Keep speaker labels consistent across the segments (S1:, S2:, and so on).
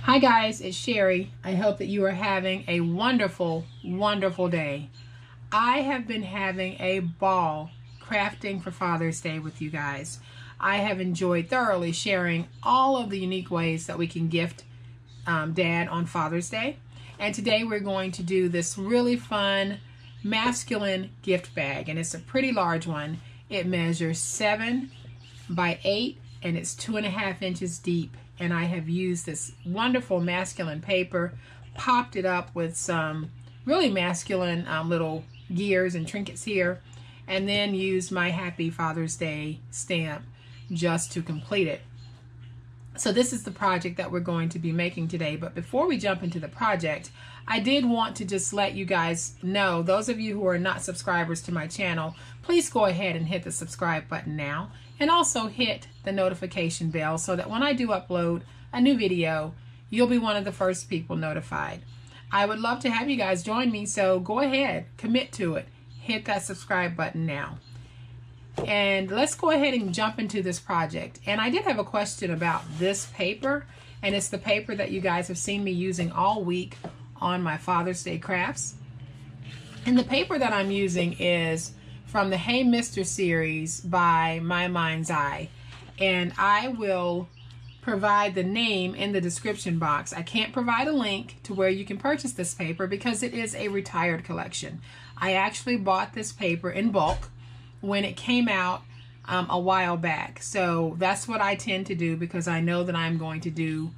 S1: Hi guys, it's Sherry. I hope that you are having a wonderful, wonderful day. I have been having a ball crafting for Father's Day with you guys. I have enjoyed thoroughly sharing all of the unique ways that we can gift Dad on Father's Day. And today we're going to do this really fun masculine gift bag, and it's a pretty large one. It measures 7 by 8 and it's 2.5 inches deep. And I have used this wonderful masculine paper, popped it up with some really masculine little gears and trinkets here, and then used my Happy Father's Day stamp just to complete it. So this is the project that we're going to be making today. But before we jump into the project, I did want to just let you guys know, those of you who are not subscribers to my channel, please go ahead and hit the subscribe button now. And also hit the notification bell so that when I do upload a new video, you'll be one of the first people notified. I would love to have you guys join me, so go ahead, commit to it. Hit that subscribe button now. And let's go ahead and jump into this project. And I did have a question about this paper, and it's the paper that you guys have seen me using all week on my Father's Day crafts. And the paper that I'm using is from the Hey Mister series by My Mind's Eye. And I will provide the name in the description box. I can't provide a link to where you can purchase this paper because it is a retired collection. I actually bought this paper in bulk when it came out a while back. So that's what I tend to do because I know that I'm going to do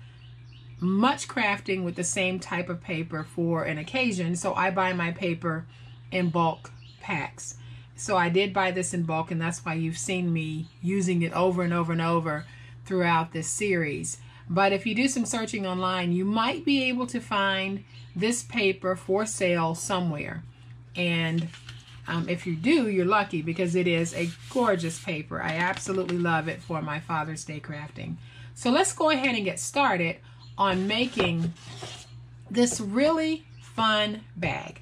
S1: much crafting with the same type of paper for an occasion. So I buy my paper in bulk packs. So I did buy this in bulk, and that's why you've seen me using it over and over and over throughout this series. But if you do some searching online, you might be able to find this paper for sale somewhere. And if you do, you're lucky because it is a gorgeous paper. I absolutely love it for my Father's Day crafting. So let's go ahead and get started on making this really fun bag.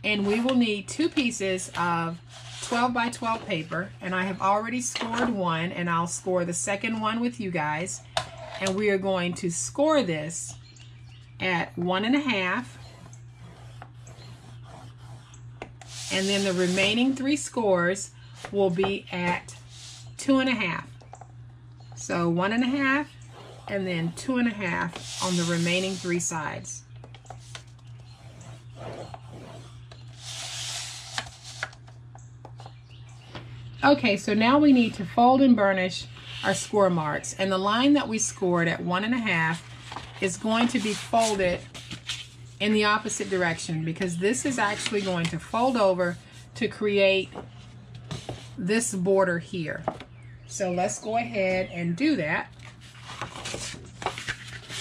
S1: And we will need 2 pieces of 12 by 12 paper, and I have already scored one, and I'll score the second one with you guys. And we are going to score this at 1.5, and then the remaining 3 scores will be at 2.5. So 1.5 and then 2.5 on the remaining 3 sides. Okay, so now we need to fold and burnish our score marks, and the line that we scored at 1.5 is going to be folded in the opposite direction because this is actually going to fold over to create this border here. So let's go ahead and do that.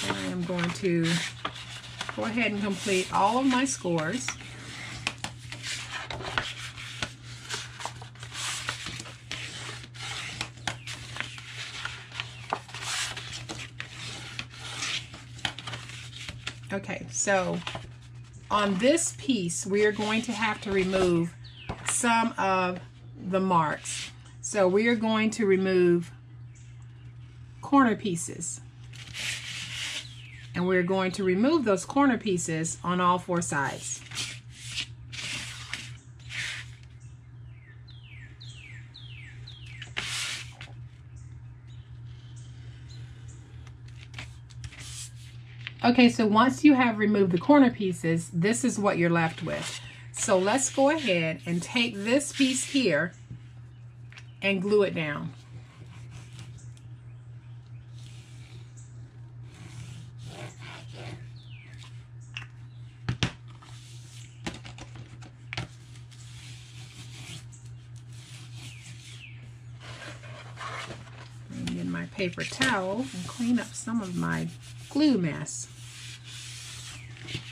S1: I am going to go ahead and complete all of my scores. Okay, so on this piece, we are going to have to remove some of the marks. So we are going to remove corner pieces. And we're going to remove those corner pieces on all 4 sides. Okay, so once you have removed the corner pieces, this is what you're left with. So let's go ahead and take this piece here and glue it down. And get my paper towel and clean up some of my glue mess.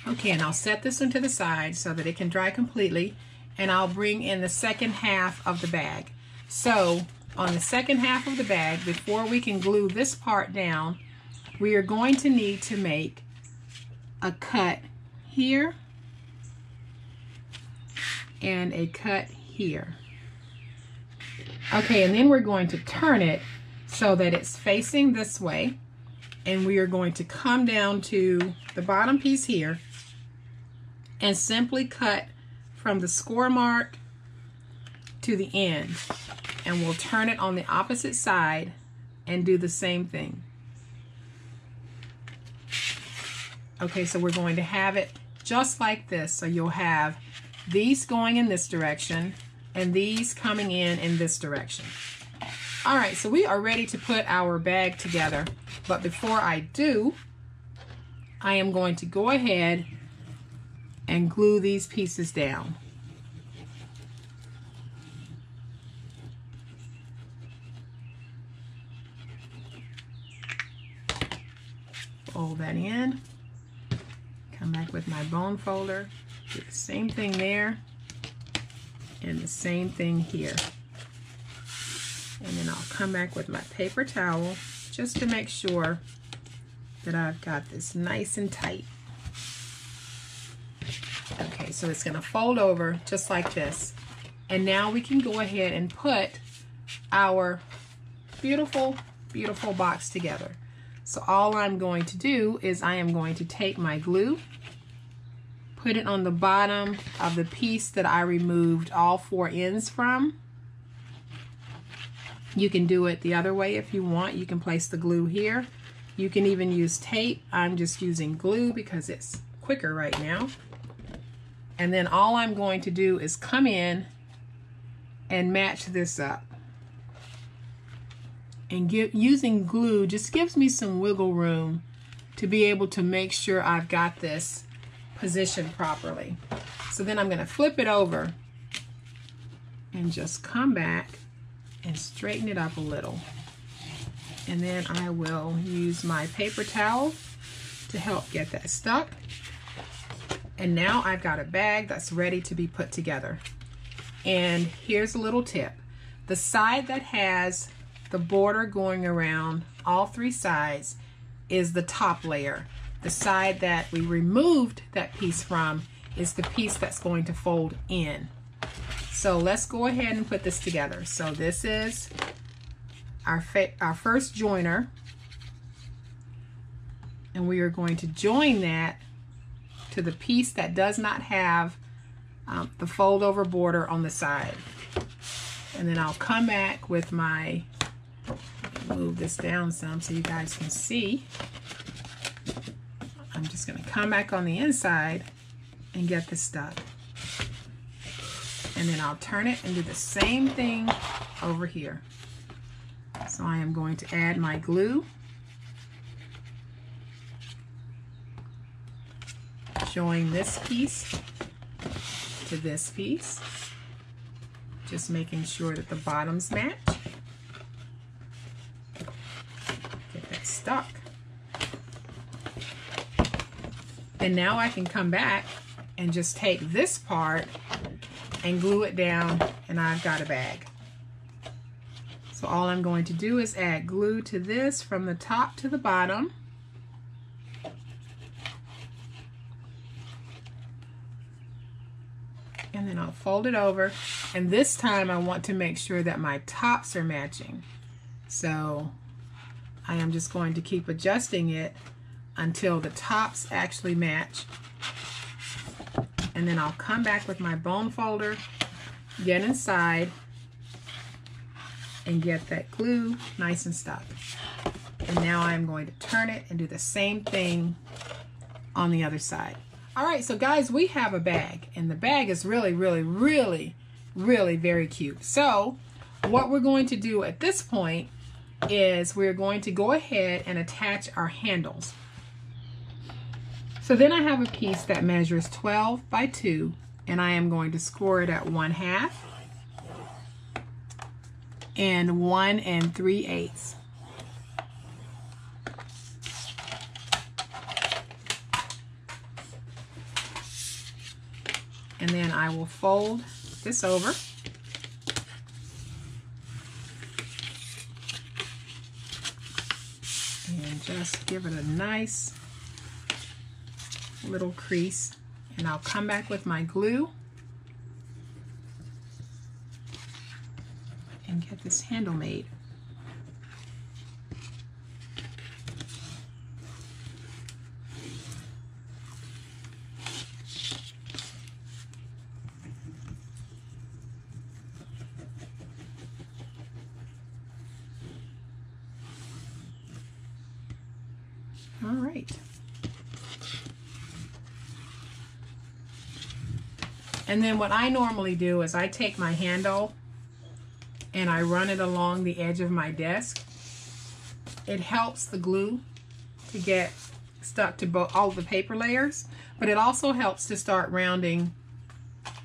S1: Okay, and I'll set this one to the side so that it can dry completely, and I'll bring in the second half of the bag. So on the second half of the bag, before we can glue this part down, we are going to need to make a cut here and a cut here. Okay, and then we're going to turn it so that it's facing this way. and we are going to come down to the bottom piece here and simply cut from the score mark to the end, and we'll turn it on the opposite side and do the same thing. Okay, so we're going to have it just like this. So you'll have these going in this direction and these coming in this direction. All right, so we are ready to put our bag together. But before I do, I am going to go ahead and glue these pieces down. Fold that in. Come back with my bone folder. Do the same thing there and the same thing here. And then I'll come back with my paper towel just to make sure that I've got this nice and tight. Okay, so it's gonna fold over just like this. And now we can go ahead and put our beautiful, beautiful box together. So all I'm going to do is I am going to take my glue, put it on the bottom of the piece that I removed all 4 ends from. You can do it the other way if you want. You can place the glue here. You can even use tape. I'm just using glue because it's quicker right now. And then all I'm going to do is come in and match this up. And using glue just gives me some wiggle room to be able to make sure I've got this positioned properly. So then I'm going to flip it over and just come back and straighten it up a little. And then I will use my paper towel to help get that stuck. And now I've got a bag that's ready to be put together. And here's a little tip. The side that has the border going around all 3 sides is the top layer. The side that we removed that piece from is the piece that's going to fold in. So let's go ahead and put this together. So this is our first joiner, and we are going to join that to the piece that does not have the fold over border on the side. And then I'll come back with my, move this down some so you guys can see. I'm just going to come back on the inside and get this stuck. And then I'll turn it and do the same thing over here. So I am going to add my glue, join this piece to this piece, just making sure that the bottoms match. Get that stuck. And now I can come back and just take this part and glue it down, and I've got a bag. So all I'm going to do is add glue to this from the top to the bottom. And then I'll fold it over. And this time I want to make sure that my tops are matching. So I am just going to keep adjusting it until the tops actually match. And then I'll come back with my bone folder, get inside, and get that glue nice and stuck. And now I'm going to turn it and do the same thing on the other side. All right, so guys, we have a bag, and the bag is really, really, really, really very cute. So what we're going to do at this point is we're going to go ahead and attach our handles. So then I have a piece that measures 12 by 2, and I am going to score it at 1/2 and 1 3/8. And then I will fold this over. And just give it a nice little crease. And I'll come back with my glue and get this handle made. All right. And then what I normally do is I take my handle and I run it along the edge of my desk. It helps the glue to get stuck to all the paper layers, but it also helps to start rounding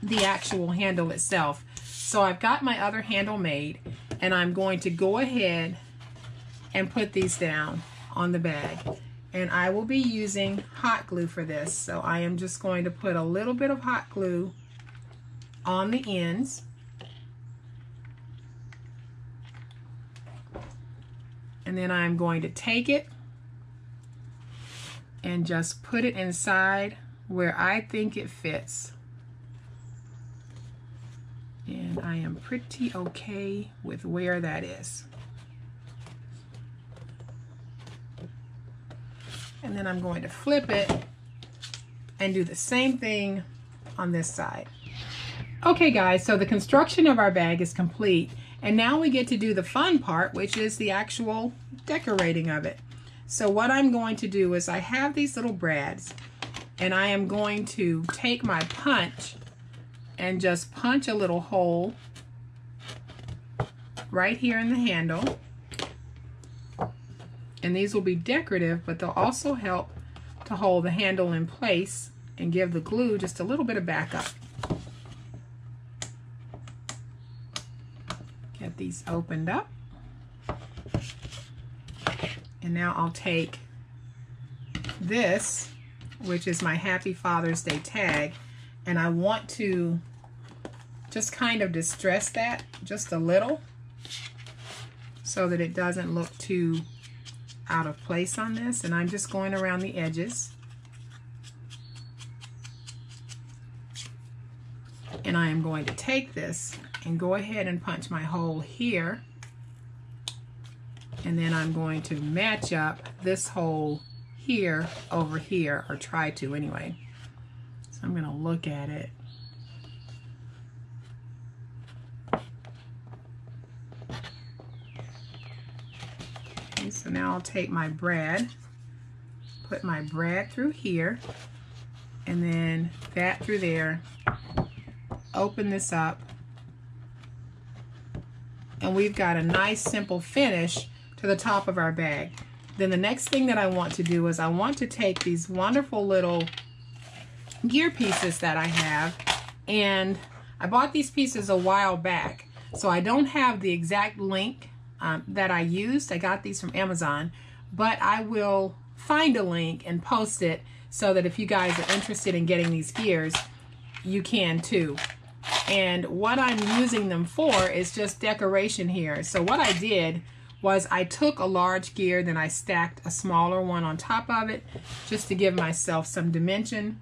S1: the actual handle itself. So I've got my other handle made, and I'm going to go ahead and put these down on the bag. And I will be using hot glue for this. So I am just going to put a little bit of hot glue on the ends. And then I'm going to take it and just put it inside where I think it fits. And I am pretty okay with where that is. And then I'm going to flip it and do the same thing on this side. Okay guys, so the construction of our bag is complete, and now we get to do the fun part, which is the actual decorating of it. So what I'm going to do is I have these little brads, and I am going to take my punch and just punch a little hole right here in the handle. And these will be decorative, but they'll also help to hold the handle in place and give the glue just a little bit of backup. Get these opened up. And now I'll take this, which is my Happy Father's Day tag, and I want to just kind of distress that just a little so that it doesn't look too out of place on this. And I'm just going around the edges, and I am going to take this and go ahead and punch my hole here, and then I'm going to match up this hole here over here, or try to anyway. So I'm going to look at it. Okay, so now I'll take my brad, put my brad through here, and then that through there, open this up, and we've got a nice simple finish to the top of our bag. Then the next thing that I want to do is I want to take these wonderful little gear pieces that I have, and I bought these pieces a while back, so I don't have the exact link that I used. I got these from Amazon, but I will find a link and post it so that if you guys are interested in getting these gears, you can too. And what I'm using them for is just decoration here. So what I did was I took a large gear, then I stacked a smaller one on top of it just to give myself some dimension.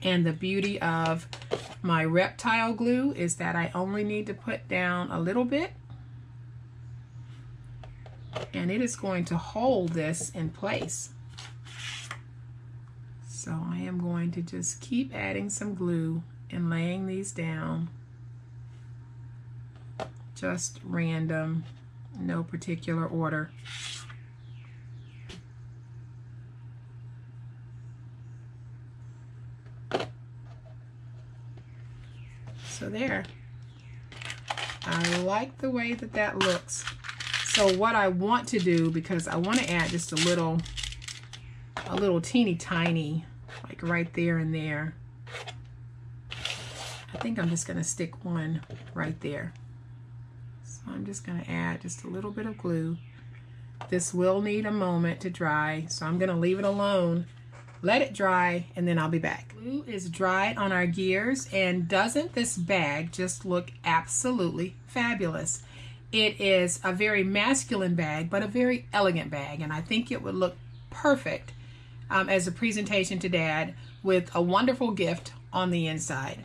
S1: And the beauty of my reptile glue is that I only need to put down a little bit, and it is going to hold this in place. So I am going to just keep adding some glue and laying these down, just random, no particular order. So there, I like the way that that looks. So what I want to do, because I want to add just a little teeny tiny, like right there and there. I think I'm just going to stick one right there. So I'm just going to add just a little bit of glue. This will need a moment to dry, so I'm going to leave it alone, let it dry, and then I'll be back. Glue is dried on our gears, and doesn't this bag just look absolutely fabulous? It is a very masculine bag, but a very elegant bag, and I think it would look perfect as a presentation to Dad with a wonderful gift on the inside.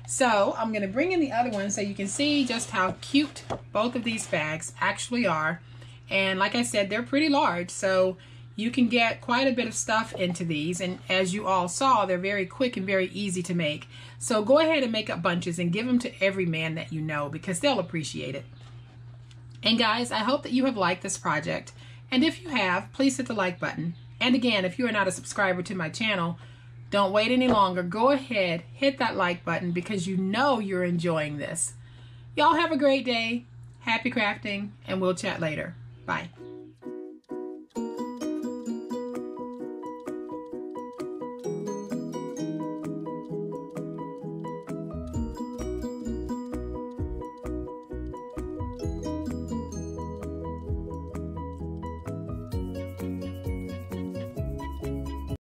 S1: So I'm going to bring in the other one so you can see just how cute both of these bags actually are. And like I said, they're pretty large, so you can get quite a bit of stuff into these. And as you all saw, they're very quick and very easy to make. So go ahead and make up bunches and give them to every man that you know, because they'll appreciate it. And guys, I hope that you have liked this project. And if you have, please hit the like button. And again, if you are not a subscriber to my channel, don't wait any longer. Go ahead, hit that like button because you know you're enjoying this. Y'all have a great day. Happy crafting, and we'll chat later. Bye.